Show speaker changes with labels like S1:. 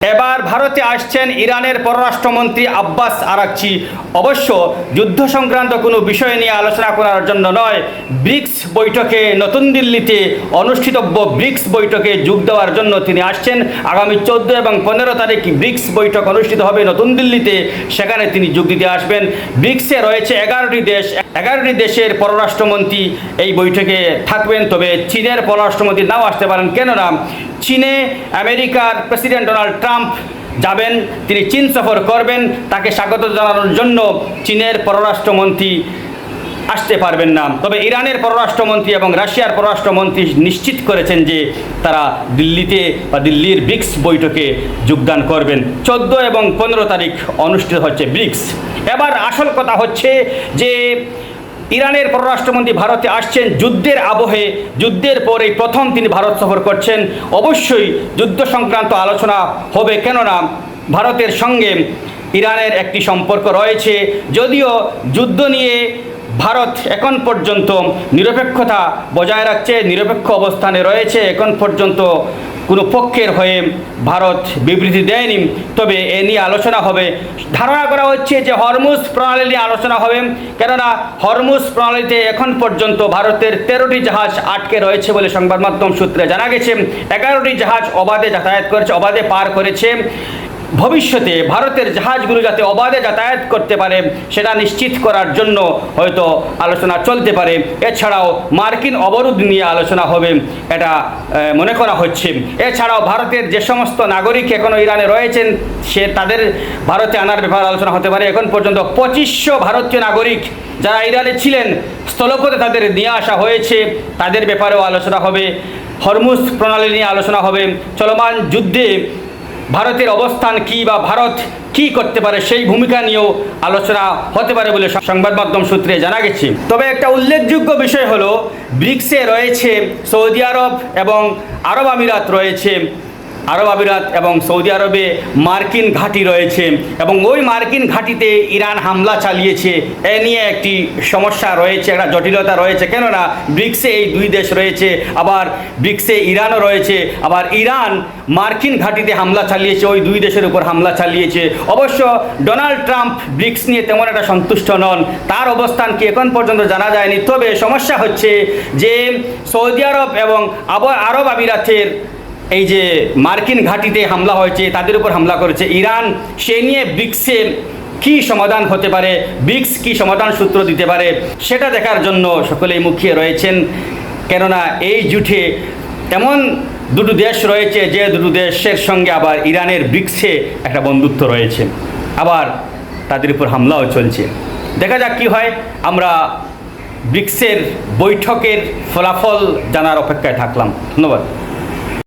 S1: এবার ভারতে আসছেন ইরানের পররাষ্ট্রমন্ত্রী আব্বাস আরাকচি। অবশ্য যুদ্ধ সংক্রান্ত কোনো বিষয় নিয়ে আলোচনা করার জন্য নয়, ব্রিক্স বৈঠকে নতুন দিল্লিতে অনুষ্ঠিতব্য ব্রিক্স বৈঠকে যোগ দেওয়ার জন্য তিনি আসছেন। আগামী 14 এবং 15 তারিখ ব্রিক্স বৈঠক অনুষ্ঠিত হবে নতুন দিল্লিতে, সেখানে তিনি যোগ দিতে আসবেন। ব্রিক্সে রয়েছে 11টি দেশ, 11টি দেশের পররাষ্ট্রমন্ত্রী এই বৈঠকে থাকবেন। তবে চীনের পররাষ্ট্রমন্ত্রী নাও আসতে পারেন, কেননা চীনে আমেরিকার প্রেসিডেন্ট ডোনাল্ড ট্রাম্প যাবেন, তিনি চীন সফর করবেন। তাকে স্বাগত জানানোর জন্য চীনের পররাষ্ট্রমন্ত্রী আসতে পারবেন না। তবে ইরানের পররাষ্ট্রমন্ত্রী এবং রাশিয়ার পররাষ্ট্রমন্ত্রী নিশ্চিত করেছেন যে তারা দিল্লিতে বা দিল্লির ব্রিক্স বৈঠকে যোগদান করবেন। 14 এবং 15 তারিখ অনুষ্ঠিত হচ্ছে ব্রিক্স। এবার আসল কথা হচ্ছে যে ইরানের পররাষ্ট্রমন্ত্রী ভারতে আসছেন যুদ্ধের আবহে, যুদ্ধের পরে প্রথম তিনি ভারত সফর করছেন। অবশ্যই যুদ্ধ সংক্রান্ত আলোচনা হবে, কেননা ভারতের সঙ্গে ইরানের একটি সম্পর্ক রয়েছে। যদিও যুদ্ধ নিয়ে ভারত এখন পর্যন্ত নিরপেক্ষতা বজায় রাখছে, নিরপেক্ষ অবস্থানে রয়েছে, এখন পর্যন্ত কোনো পক্ষের হয়ে ভারত বিবৃতি দেয়নি। তবে এ নিয়ে আলোচনা হবে। ধারণা করা হচ্ছে যে হরমুজ প্রণালী নিয়ে আলোচনা হবে, কেননা হরমুজ প্রণালীতে এখন পর্যন্ত ভারতের 13টি জাহাজ আটকে রয়েছে বলে সংবাদ মাধ্যম সূত্রে জানা গেছে। 11টি জাহাজ অবাধে যাতায়াত করেছে, অবাধে পার করেছে। ভবিষ্যতে ভারতের জাহাজগুলো যাতে অবাধে যাতায়াত করতে পারে সেটা নিশ্চিত করার জন্য হয়তো আলোচনা চলতে পারে। এছাড়াও মার্কিন অবরোধ নিয়ে আলোচনা হবে, এটা মনে করা হচ্ছে। এছাড়াও ভারতের যে সমস্ত নাগরিক এখনও ইরানে রয়েছেন তাদের ভারতে আনার ব্যাপারে আলোচনা হতে পারে। এখন পর্যন্ত 2500 ভারতীয় নাগরিক যারা ইরানে ছিলেন স্থলপথে তাদের নিয়ে আসা হয়েছে, তাদের ব্যাপারেও আলোচনা হবে। হরমুজ প্রণালী নিয়ে আলোচনা হবে। চলমান যুদ্ধে ভারতের অবস্থান কী বা ভারত কী করতে পারে সেই ভূমিকা নিয়েও আলোচনা হতে পারে বলে সংবাদ মাধ্যম সূত্রে জানা গেছে। তবে একটা উল্লেখযোগ্য বিষয় হলো ব্রিক্সে রয়েছে সৌদি আরব এবং আরব আমিরাত রয়েছে। আরব আমিরাত এবং সৌদি আরবে মার্কিন ঘাঁটি রয়েছে এবং ওই মার্কিন ঘাঁটিতে ইরান হামলা চালিয়েছে। এ নিয়ে একটি সমস্যা রয়েছে, একটা জটিলতা রয়েছে, কেননা ব্রিক্সে এই দুই দেশ রয়েছে, আবার ব্রিক্সে ইরানও রয়েছে। আবার ইরান মার্কিন ঘাঁটিতে হামলা চালিয়েছে, ওই দুই দেশের উপর হামলা চালিয়েছে। অবশ্য ডোনাল্ড ট্রাম্প ব্রিক্স নিয়ে তেমন একটা সন্তুষ্ট নন, তার অবস্থান কি এখন পর্যন্ত জানা যায়নি। তবে সমস্যা হচ্ছে যে সৌদি আরব এবং আরব আমিরাতের এই যে মার্কিন ঘাঁটিতে হামলা হয়েছে, তাদের উপর হামলা করেছে ইরান, সে নিয়ে ব্রিক্সের কী সমাধান হতে পারে, ব্রিক্স কী সমাধান সূত্র দিতে পারে সেটা দেখার জন্য সকলেই মুখিয়ে রয়েছেন। কেননা এই জোটে এমন দুটো দেশ রয়েছে যে দুটো দেশের সঙ্গে আবার ইরানের ব্রিক্সে একটা বন্ধুত্ব রয়েছে, আবার তাদের উপর হামলাও চলছে। দেখা যাক কী হয়। আমরা ব্রিক্সের বৈঠকের ফলাফল জানার অপেক্ষায় থাকলাম। ধন্যবাদ।